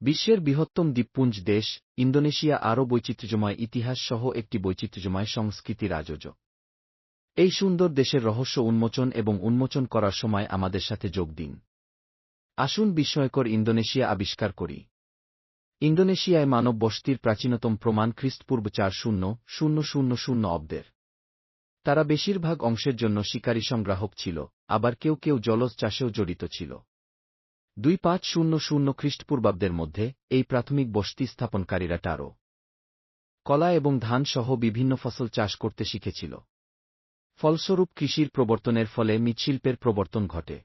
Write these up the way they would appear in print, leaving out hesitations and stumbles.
বিশ্বের বৃহত্তম দ্বীপপুঞ্জ দেশ, ইন্দোনেশিয়া আরও বৈচিত্র্যময় ইতিহাস সহ একটি বৈচিত্র্যময় সংস্কৃতির রাজ্য। এই সুন্দর দেশের রহস্য উন্মোচন করার সময় আমাদের সাথে যোগ দিন। আসুন বিস্ময়কর ইন্দোনেশিয়া আবিষ্কার করি। ইন্দোনেশিয়ায় মানব বসতির প্রাচীনতম প্রমাণ খ্রিস্টপূর্ব ৪০০০ অব্দের। তারা বেশিরভাগ অংশের জন্য শিকারী সংগ্রাহক ছিল, আবার কেউ কেউ জলজ চাষেও জড়িত ছিল। ২৫০০ খ্রিস্টপূর্বাব্দের মধ্যে এই প্রাথমিক বসতি স্থাপনকারীরা টারো, কলা এবং ধান সহ বিভিন্ন ফসল চাষ করতে শিখেছিল। ফলস্বরূপ কৃষির প্রবর্তনের ফলে মৃৎশিল্পের প্রবর্তন ঘটে।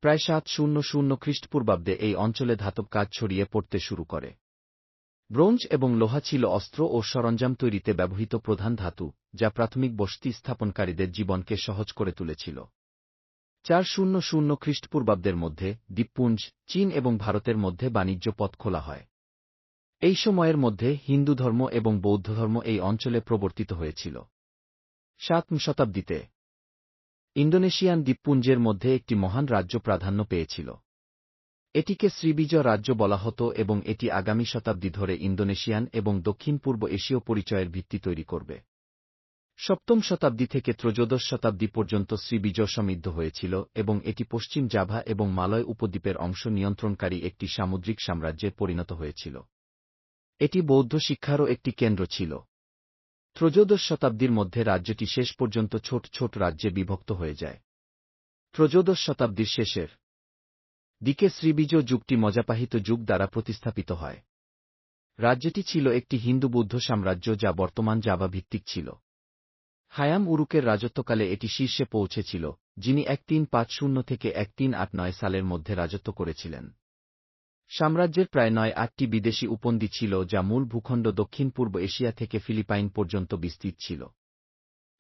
প্রায় ৭০০ খ্রিস্টপূর্বাব্দে এই অঞ্চলে ধাতব কাজ ছড়িয়ে পড়তে শুরু করে। ব্রোঞ্জ এবং লোহা ছিল অস্ত্র ও সরঞ্জাম তৈরিতে ব্যবহৃত প্রধান ধাতু, যা প্রাথমিক বসতি স্থাপনকারীদের জীবনকে সহজ করে তুলেছিল। ৪০০ খ্রিস্টপূর্বাব্দের মধ্যে দ্বীপপুঞ্জ, চীন এবং ভারতের মধ্যে বাণিজ্য পথ খোলা হয়। এই সময়ের মধ্যে হিন্দু ধর্ম এবং বৌদ্ধ ধর্ম এই অঞ্চলে প্রবর্তিত হয়েছিল। ৭ম শতাব্দীতে ইন্দোনেশিয়ান দ্বীপপুঞ্জের মধ্যে একটি মহান রাজ্য প্রাধান্য পেয়েছিল। এটিকে শ্রীবিজয় রাজ্য বলা হতো এবং এটি আগামী শতাব্দী ধরে ইন্দোনেশিয়ান এবং দক্ষিণ পূর্ব এশীয় পরিচয়ের ভিত্তি তৈরি করবে। ৭ম শতাব্দী থেকে ত্রয়োদশ শতাব্দী পর্যন্ত শ্রীবিজয় সমৃদ্ধ হয়েছিল এবং এটি পশ্চিম জাভা এবং মালয় উপদ্বীপের অংশ নিয়ন্ত্রণকারী একটি সামুদ্রিক সাম্রাজ্যে পরিণত হয়েছিল। এটি বৌদ্ধ শিক্ষারও একটি কেন্দ্র ছিল। ত্রয়োদশ শতাব্দীর মধ্যে রাজ্যটি শেষ পর্যন্ত ছোট ছোট রাজ্যে বিভক্ত হয়ে যায়। ত্রয়োদশ শতাব্দীর শেষের দিকে শ্রীবিজয় যুগটি মজাপাহিত যুগ দ্বারা প্রতিস্থাপিত হয়। রাজ্যটি ছিল একটি হিন্দু বৌদ্ধ সাম্রাজ্য যা বর্তমান জাভা ভিত্তিক ছিল। হায়াম উরুকের রাজত্বকালে এটি শীর্ষে পৌঁছেছিল, যিনি ১৩৫০ থেকে ১৩৮৯ সালের মধ্যে রাজত্ব করেছিলেন। সাম্রাজ্যের প্রায় ৯-৮টি বিদেশী উপদ্বীপ ছিল যা মূল ভূখণ্ড দক্ষিণ পূর্ব এশিয়া থেকে ফিলিপাইন পর্যন্ত বিস্তৃত ছিল।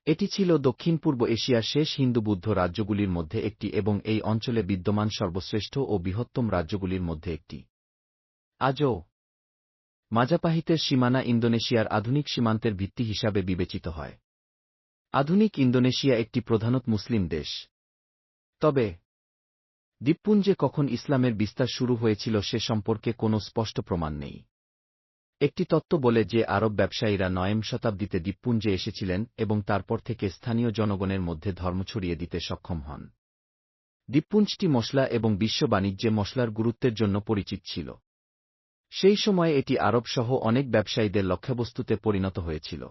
এটি ছিল দক্ষিণ পূর্ব এশিয়ার শেষ হিন্দু বৌদ্ধ রাজ্যগুলির মধ্যে একটি এবং এই অঞ্চলে বিদ্যমান সর্বশ্রেষ্ঠ ও বৃহত্তম রাজ্যগুলির মধ্যে একটি। আজও মাজাপাহিতের সীমানা ইন্দোনেশিয়ার আধুনিক সীমান্তের ভিত্তি হিসাবে বিবেচিত হয়। আধুনিক ইন্দোনেশিয়া একটি প্রধানত মুসলিম দেশ। তবে দ্বীপপুঞ্জে কখন ইসলামের বিস্তার শুরু হয়েছিল সে সম্পর্কে কোনো স্পষ্ট প্রমাণ নেই। একটি তত্ত্ব বলে যে আরব ব্যবসায়ীরা ৯ম শতাব্দীতে দ্বীপপুঞ্জে এসেছিলেন এবং তারপর থেকে স্থানীয় জনগণের মধ্যে ধর্ম ছড়িয়ে দিতে সক্ষম হন। দ্বীপপুঞ্জটি মশলা এবং বিশ্ব বাণিজ্যে মশলার গুরুত্বের জন্য পরিচিত ছিল। সেই সময়ে এটি আরব সহ অনেক ব্যবসায়ীদের লক্ষ্যবস্তুতে পরিণত হয়েছিল।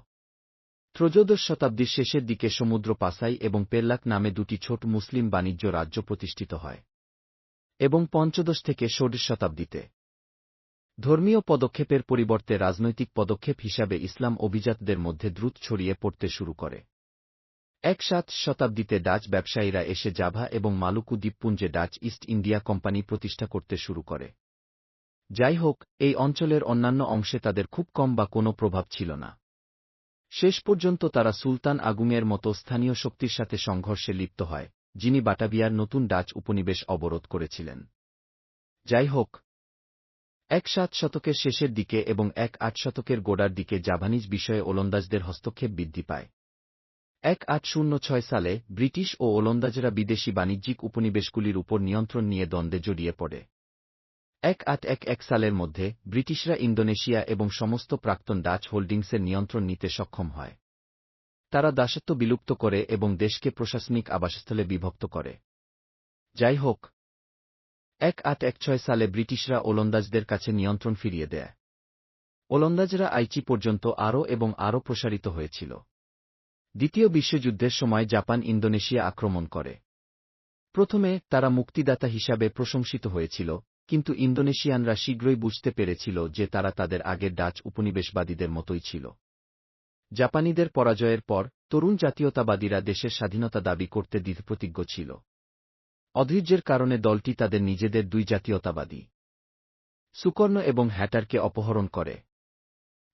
ত্রয়োদশ শতাব্দীর শেষের দিকে সমুদ্র পাসাই এবং পেল্লাক নামে দুটি ছোট মুসলিম বাণিজ্য রাজ্য প্রতিষ্ঠিত হয় এবং পঞ্চদশ থেকে ষোড়শ শতাব্দীতে ধর্মীয় পদক্ষেপের পরিবর্তে রাজনৈতিক পদক্ষেপ হিসাবে ইসলাম অভিজাতদের মধ্যে দ্রুত ছড়িয়ে পড়তে শুরু করে। ১৭শ শতাব্দীতে ডাচ ব্যবসায়ীরা এসে জাভা এবং Maluku দ্বীপপুঞ্জে Dutch east India company প্রতিষ্ঠা করতে শুরু করে। যাই হোক, এই অঞ্চলের অন্যান্য অংশে তাদের খুব কম বা কোনো প্রভাব ছিল না। শেষ পর্যন্ত তারা সুলতান আগুংয়ের মতো স্থানীয় শক্তির সাথে সংঘর্ষে লিপ্ত হয়, যিনি বাটাভিয়ার নতুন ডাচ উপনিবেশ অবরোধ করেছিলেন। যাই হোক, ১৭ শতকের শেষের দিকে এবং ১৮ শতকের গোড়ার দিকে জাভানিজ বিষয়ে ওলন্দাজদের হস্তক্ষেপ বৃদ্ধি পায়। ১৮০৬ সালে ব্রিটিশ ও ওলন্দাজরা বিদেশি বাণিজ্যিক উপনিবেশগুলির উপর নিয়ন্ত্রণ নিয়ে দ্বন্দ্বে জড়িয়ে পড়ে। ১৮১১ সালের মধ্যে ব্রিটিশরা ইন্দোনেশিয়া এবং সমস্ত প্রাক্তন ডাচ হোল্ডিংসের নিয়ন্ত্রণ নিতে সক্ষম হয়। তারা দাসত্ব বিলুপ্ত করে এবং দেশকে প্রশাসনিক আবাসস্থলে বিভক্ত করে। যাই হোক, ১৮১৬ সালে ব্রিটিশরা ওলন্দাজদের কাছে নিয়ন্ত্রণ ফিরিয়ে দেয়। ওলন্দাজরা আইচি পর্যন্ত আরও এবং আরও প্রসারিত হয়েছিল। দ্বিতীয় বিশ্বযুদ্ধের সময় জাপান ইন্দোনেশিয়া আক্রমণ করে। প্রথমে তারা মুক্তিদাতা হিসাবে প্রশংসিত হয়েছিল, কিন্তু ইন্দোনেশিয়ানরা শীঘ্রই বুঝতে পেরেছিল যে তারা তাদের আগের ডাচ উপনিবেশবাদীদের মতোই ছিল। জাপানিদের পরাজয়ের পর তরুণ জাতীয়তাবাদীরা দেশের স্বাধীনতা দাবি করতে দৃঢ়প্রতিজ্ঞ ছিল। অধৈর্যের কারণে দলটি তাদের নিজেদের দুই জাতীয়তাবাদী সুকর্ণ এবং হ্যাটারকে অপহরণ করে।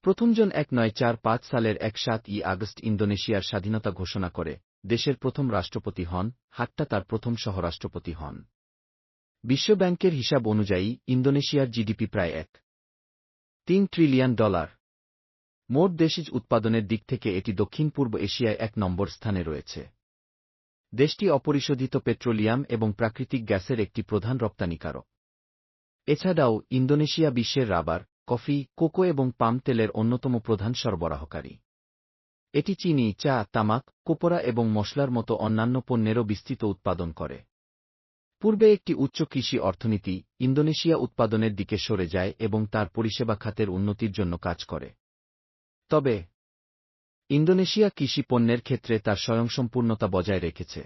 প্রথমজন ১৯৪৫ সালের ৭ই আগস্ট ইন্দোনেশিয়ার স্বাধীনতা ঘোষণা করে, দেশের প্রথম রাষ্ট্রপতি হন, হাট্টা তার প্রথম সহরাষ্ট্রপতি হন। বিশ্বব্যাংকের হিসাব অনুযায়ী ইন্দোনেশিয়ার জিডিপি প্রায় $১.৩ ট্রিলিয়ন। মোট দেশজ উৎপাদনের দিক থেকে এটি দক্ষিণ পূর্ব এশিয়ায় ১ নম্বর স্থানে রয়েছে। দেশটি অপরিশোধিত পেট্রোলিয়াম এবং প্রাকৃতিক গ্যাসের একটি প্রধান রপ্তানিকারক। এছাড়াও ইন্দোনেশিয়া বিশ্বের রাবার, কফি, কোকো এবং পাম তেলের অন্যতম প্রধান সরবরাহকারী। এটি চিনি, চা, তামাক, কোপরা এবং মশলার মতো অন্যান্য পণ্যেরও বিস্তৃত উৎপাদন করে। পূর্বে একটি উচ্চ কৃষি অর্থনীতি, ইন্দোনেশিয়া উৎপাদনের দিকে সরে যায় এবং তার পরিষেবা খাতের উন্নতির জন্য কাজ করে। তবে ইন্দোনেশিয়া কৃষি পণ্যের ক্ষেত্রে তার স্বয়ংসম্পূর্ণতা বজায় রেখেছে।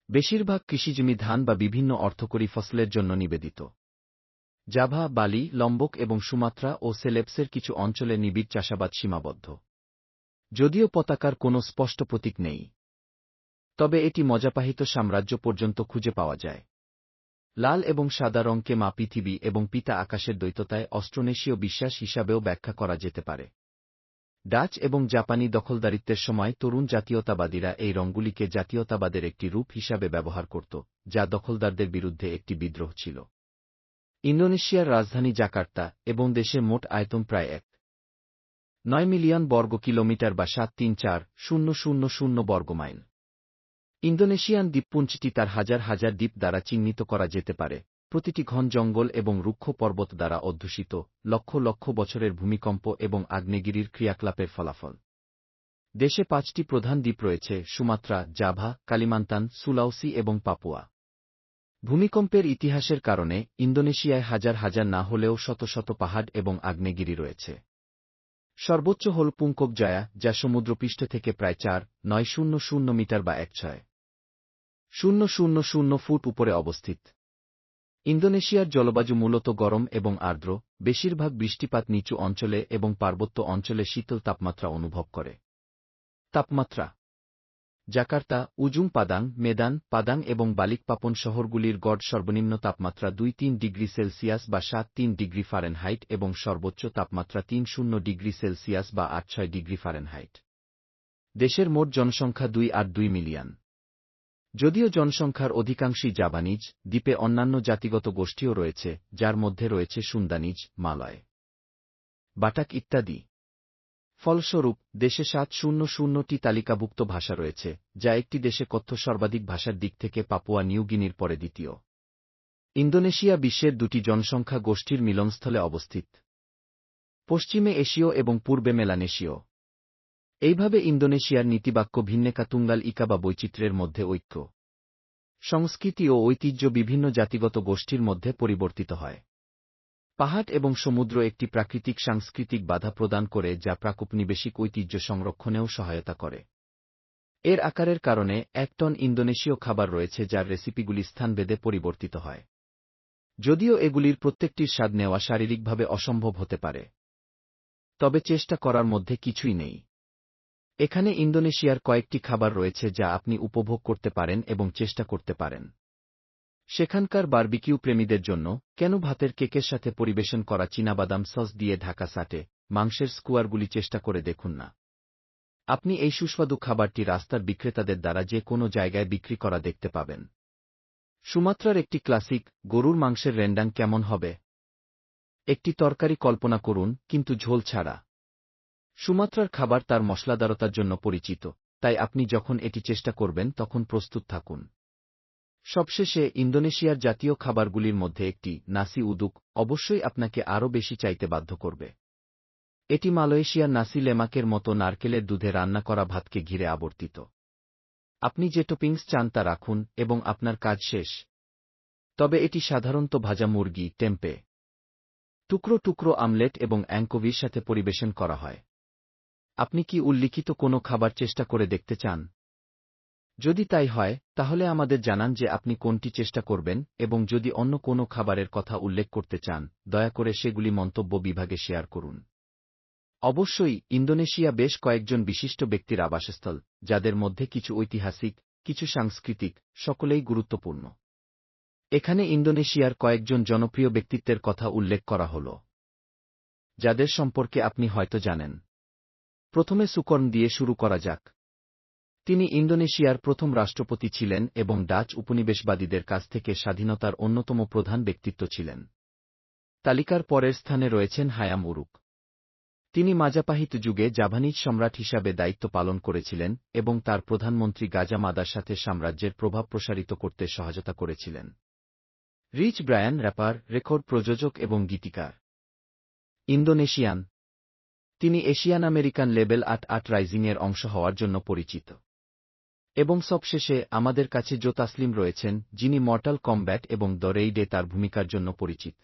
বেশিরভাগ কৃষিজমি ধান বা বিভিন্ন অর্থকরী ফসলের জন্য নিবেদিত। জাভা, বালি, লম্বক এবং সুমাত্রা ও সেলেবসের কিছু অঞ্চলে নিবিড় চাষাবাদ সীমাবদ্ধ। যদিও পতাকার কোনো স্পষ্ট প্রতীক নেই, তবে এটি মজাপাহিত সাম্রাজ্য পর্যন্ত খুঁজে পাওয়া যায়। লাল এবং সাদা রঙকে মা পৃথিবী এবং পিতা আকাশের দ্বৈততায় অস্ট্রোনেশীয় বিশ্বাস হিসাবেও ব্যাখ্যা করা যেতে পারে। ডাচ এবং জাপানি দখলদারিত্বের সময় তরুণ জাতীয়তাবাদীরা এই রঙগুলিকে জাতীয়তাবাদের একটি রূপ হিসাবে ব্যবহার করত, যা দখলদারদের বিরুদ্ধে একটি বিদ্রোহ ছিল। ইন্দোনেশিয়ার রাজধানী জাকার্তা এবং দেশের মোট আয়তন প্রায় 1.9 মিলিয়ন বর্গ কিলোমিটার বা 734,000 বর্গ মাইল। ইন্দোনেশিয়ান দ্বীপপুঞ্জটি তার হাজার হাজার দ্বীপ দ্বারা চিহ্নিত করা যেতে পারে, প্রতিটি ঘন জঙ্গল এবং রুক্ষ পর্বত দ্বারা অধ্যুষিত, লক্ষ লক্ষ বছরের ভূমিকম্প এবং আগ্নেয়গিরির ক্রিয়াকলাপের ফলাফল। দেশে 5টি প্রধান দ্বীপ রয়েছে: সুমাত্রা, জাভা, কালিমান্তান, সুলাওসি এবং পাপুয়া। ভূমিকম্পের ইতিহাসের কারণে ইন্দোনেশিয়ায় হাজার হাজার না হলেও শত শত পাহাড় এবং আগ্নেয়গিরি রয়েছে। সর্বোচ্চ হল পুংকোক জায়া, যা সমুদ্রপৃষ্ঠ থেকে প্রায় 4,900 মিটার বা 1,600 ফুট উপরে অবস্থিত। ইন্দোনেশিয়ার জলবায়ু মূলত গরম এবং আর্দ্র, বেশিরভাগ বৃষ্টিপাত নিচু অঞ্চলে এবং পার্বত্য অঞ্চলে শীতল তাপমাত্রা অনুভব করে। তাপমাত্রা: জাকার্তা, উজুং পাদাং, মেদান, পাদাং এবং বালিকপাপন শহরগুলির গড় সর্বনিম্ন তাপমাত্রা 2-3 ডিগ্রি সেলসিয়াস বা 7-3 ডিগ্রি ফারেনহাইট এবং সর্বোচ্চ তাপমাত্রা 30 ডিগ্রি সেলসিয়াস বা 8-6 ডিগ্রি ফারেনহাইট। দেশের মোট জনসংখ্যা 2.2 মিলিয়ন। যদিও জনসংখ্যার অধিকাংশই জাভানিজ, দ্বীপে অন্যান্য জাতিগত গোষ্ঠীও রয়েছে, যার মধ্যে রয়েছে সুন্দানিজ, মালয়, বাটাক ইত্যাদি। ফলস্বরূপ, দেশে 700টি তালিকাভুক্ত ভাষা রয়েছে, যা একটি দেশে কথ্য সর্বাধিক ভাষার দিক থেকে পাপুয়া নিউ গিনির পরে দ্বিতীয়। ইন্দোনেশিয়া বিশ্বের দুটি জনসংখ্যা গোষ্ঠীর মিলনস্থলে অবস্থিত, পশ্চিমে এশীয় এবং পূর্বে মেলানেশীয়। এইভাবে ইন্দোনেশিয়ার নীতিবাক্য ভিন্নেকা তুঙ্গাল ইকা বা বৈচিত্র্যের মধ্যে ঐক্য। সংস্কৃতি ও ঐতিহ্য বিভিন্ন জাতিগত গোষ্ঠীর মধ্যে পরিবর্তিত হয়। পাহাড় এবং সমুদ্র একটি প্রাকৃতিক সাংস্কৃতিক বাধা প্রদান করে যা প্রাকৌপনিবেশিক ঐতিহ্য সংরক্ষণেও সহায়তা করে। এর আকারের কারণে 1 টন ইন্দোনেশীয় খাবার রয়েছে যার রেসিপিগুলি স্থানভেদে পরিবর্তিত হয়। যদিও এগুলির প্রত্যেকটির স্বাদ নেওয়া শারীরিকভাবে অসম্ভব হতে পারে, তবে চেষ্টা করার মধ্যে কিছুই নেই। এখানে ইন্দোনেশিয়ার কয়েকটি খাবার রয়েছে যা আপনি উপভোগ করতে পারেন এবং চেষ্টা করতে পারেন। সেখানকার বারবিকিউ প্রেমীদের জন্য, কেন ভাতের কেকের সাথে পরিবেশন করা চীনাবাদাম সস দিয়ে ঢাকা সাটে, মাংসের স্কুয়ারগুলি চেষ্টা করে দেখুন না। আপনি এই সুস্বাদু খাবারটি রাস্তার বিক্রেতাদের দ্বারা যে কোনো জায়গায় বিক্রি করা দেখতে পাবেন। সুমাত্রার একটি ক্লাসিক, গরুর মাংসের রেন্ডাং কেমন হবে? একটি তরকারি কল্পনা করুন, কিন্তু ঝোল ছাড়া। সুমাত্রার খাবার তার মশলাদারতার জন্য পরিচিত, তাই আপনি যখন এটি চেষ্টা করবেন তখন প্রস্তুত থাকুন। সবশেষে, ইন্দোনেশিয়ার জাতীয় খাবারগুলির মধ্যে একটি, নাসি উদুক, অবশ্যই আপনাকে আরও বেশি চাইতে বাধ্য করবে। এটি মালয়েশিয়ার নাসি লেমাকের মতো নারকেলের দুধে রান্না করা ভাতকে ঘিরে আবর্তিত। আপনি যে টপিংস চান তা রাখুন এবং আপনার কাজ শেষ। তবে এটি সাধারণত ভাজা মুরগি, টেম্পে, টুকরো টুকরো আমলেট এবং অ্যাঙ্কোভির সাথে পরিবেশন করা হয়। আপনি কি উল্লিখিত কোনো খাবার চেষ্টা করে দেখতে চান? যদি তাই হয়, তাহলে আমাদের জানান যে আপনি কোনটি চেষ্টা করবেন এবং যদি অন্য কোনো খাবারের কথা উল্লেখ করতে চান, দয়া করে সেগুলি মন্তব্য বিভাগে শেয়ার করুন। অবশ্যই, ইন্দোনেশিয়া বেশ কয়েকজন বিশিষ্ট ব্যক্তির আবাসস্থল, যাদের মধ্যে কিছু ঐতিহাসিক, কিছু সাংস্কৃতিক, সকলেই গুরুত্বপূর্ণ। এখানে ইন্দোনেশিয়ার কয়েকজন জনপ্রিয় ব্যক্তিত্বের কথা উল্লেখ করা হল, যাদের সম্পর্কে আপনি হয়তো জানেন। প্রথমে সুকর্ন দিয়ে শুরু করা যাক। তিনি ইন্দোনেশিয়ার প্রথম রাষ্ট্রপতি ছিলেন এবং ডাচ উপনিবেশবাদীদের কাছ থেকে স্বাধীনতার অন্যতম প্রধান ব্যক্তিত্ব ছিলেন। তালিকার পরের স্থানে রয়েছেন হায়াম উরুক। তিনি মাজাপাহিত যুগে জাভানিজ সম্রাট হিসাবে দায়িত্ব পালন করেছিলেন এবং তার প্রধানমন্ত্রী গাজা মাদার সাথে সাম্রাজ্যের প্রভাব প্রসারিত করতে সহায়তা করেছিলেন। রিচ ব্রায়ান র্যাপার, রেকর্ড প্রযোজক এবং গীতিকার। ইন্দোনেশিয়ান। তিনি এশিয়ান আমেরিকান লেবেল ৮৮ রাইজিংয়ের অংশ হওয়ার জন্য পরিচিত। এবং সবশেষে আমাদের কাছে জো তাসলিম রয়েছেন, যিনি মর্টাল কমব্যাট এবং দ্য রেইডে তার ভূমিকার জন্য পরিচিত।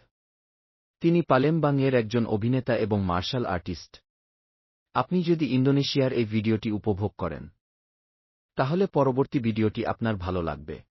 তিনি পালেমবাংয়ের একজন অভিনেতা এবং মার্শাল আর্টিস্ট। আপনি যদি ইন্দোনেশিয়ার এই ভিডিওটি উপভোগ করেন, তাহলে পরবর্তী ভিডিওটি আপনার ভালো লাগবে।